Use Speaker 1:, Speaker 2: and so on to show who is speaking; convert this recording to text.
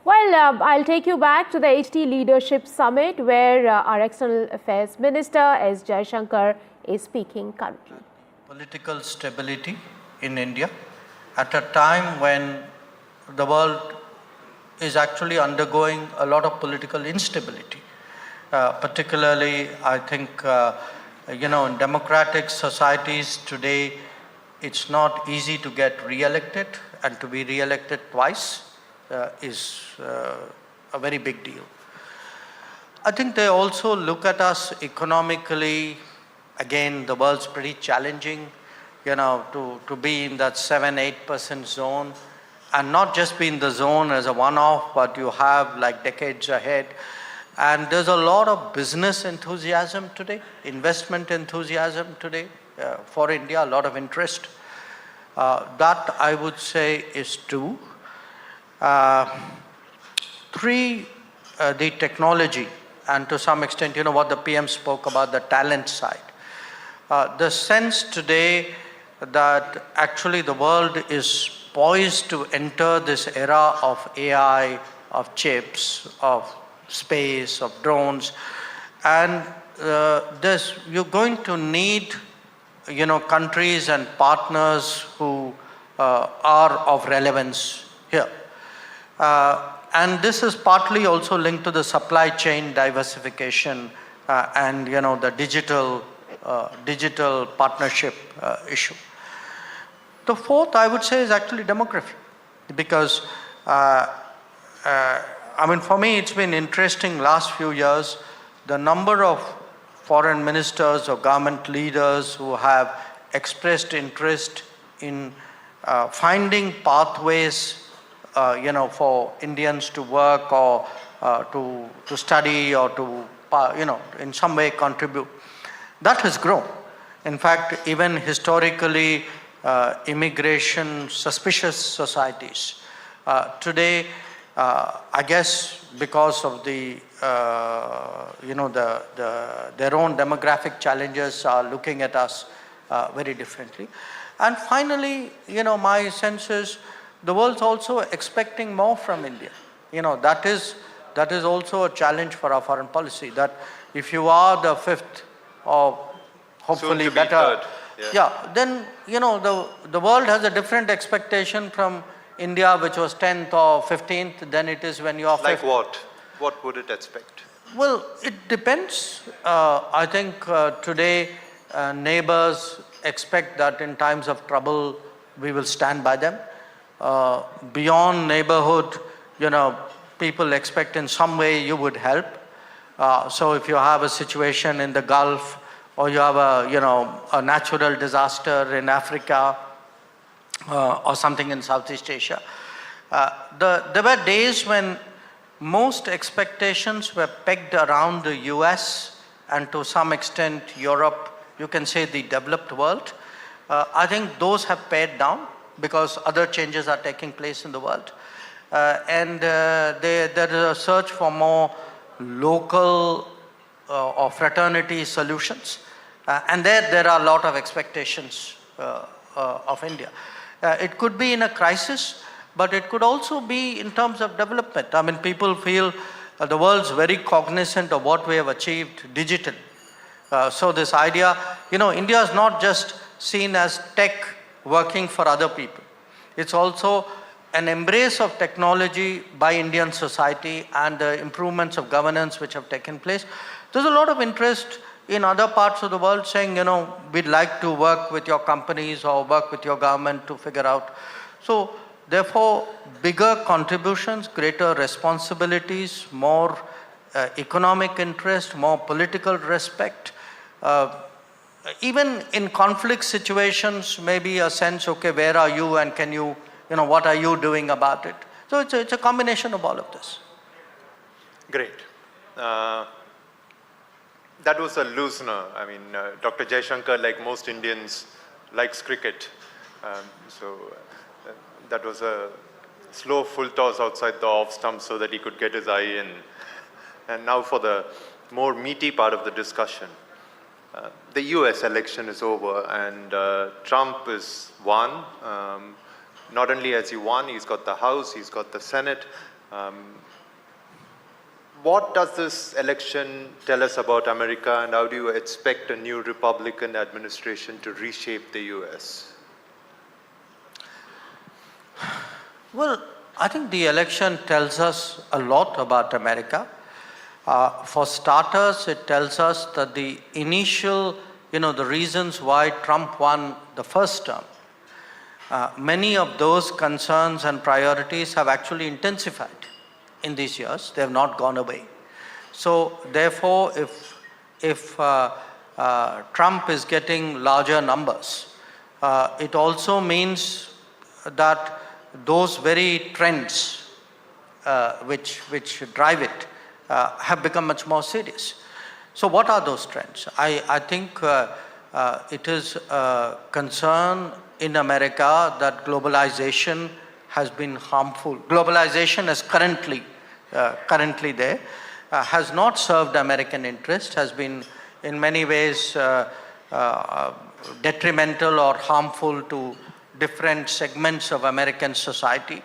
Speaker 1: Well, I'll take you back to the HT Leadership Summit where our External Affairs Minister S. Jaishankar is speaking currently.
Speaker 2: Political stability in India at a time when the world is actually undergoing a lot of political instability. Particularly, I think, in democratic societies today, it's not easy to get re-elected, and to be re-elected twice is a very big deal. I think they also look at us economically. Again, the world's pretty challenging, to be in that 7-8% zone, and not just be in the zone as a one-off, but you have like decades ahead. And there's a lot of business enthusiasm today, investment enthusiasm today for India, a lot of interest. That I would say is two. Three, the technology, and to some extent, what the PM spoke about, the talent side. The sense today that actually the world is poised to enter this era of AI, of chips, of space, of drones, and you're going to need countries and partners who are of relevance here. And this is partly also linked to the supply chain diversification and the digital partnership issue. The fourth, I would say, is actually demography, because for me, it's been interesting last few years, the number of foreign ministers or government leaders who have expressed interest in finding pathways, for Indians to work or to study or to, in some way contribute. That has grown. In fact, even historically, immigration suspicious societies. Today, I guess because of their own demographic challenges are looking at us very differently. And finally, my sense is the world's also expecting more from India. That is also a challenge for our foreign policy, that if you are the fifth or hopefully better, then the world has a different expectation from India, which was 10th or 15th, than it is when you are 5th.
Speaker 3: Like what? What would it expect?
Speaker 2: Well, it depends. I think today neighbors expect that in times of trouble we will stand by them. Beyond neighborhood, people expect in some way you would help. So if you have a situation in the Gulf, or you have a natural disaster in Africa, or something in Southeast Asia, there were days when most expectations were pegged around the US and to some extent Europe, you can say the developed world. I think those have pared down because other changes are taking place in the world. And there is a search for more local or fraternity solutions. And there are a lot of expectations of India. It could be in a crisis, but it could also be in terms of development. People feel the world's very cognizant of what we have achieved digitally. So this idea, India is not just seen as tech working for other people. It's also an embrace of technology by Indian society and the improvements of governance which have taken place. There's a lot of interest in other parts of the world saying, we'd like to work with your companies or work with your government to figure out. So therefore, bigger contributions, greater responsibilities, more economic interest, more political respect. Even in conflict situations, maybe a sense, okay, where are you and can you, what are you doing about it? So it's a combination of all of this.
Speaker 3: Great. That was a loosener. Dr. Jaishankar, like most Indians, likes cricket. That was a slow full toss outside the off stump so that he could get his eye in. And now for the more meaty part of the discussion. The US election is over and Trump is won. Not only has he won, he's got the House, he's got the Senate, What does this election tell us about America, and how do you expect a new Republican administration to reshape the US?
Speaker 2: Well, I think the election tells us a lot about America. For starters, it tells us that the initial, the reasons why Trump won the first term, many of those concerns and priorities have actually intensified in these years. They have not gone away. So therefore, if Trump is getting larger numbers, it also means that those very trends which drive it have become much more serious. So what are those trends? I think it is a concern in America that globalization has been harmful. Globalization is currently there, has not served American interest, has been in many ways detrimental or harmful to different segments of American society.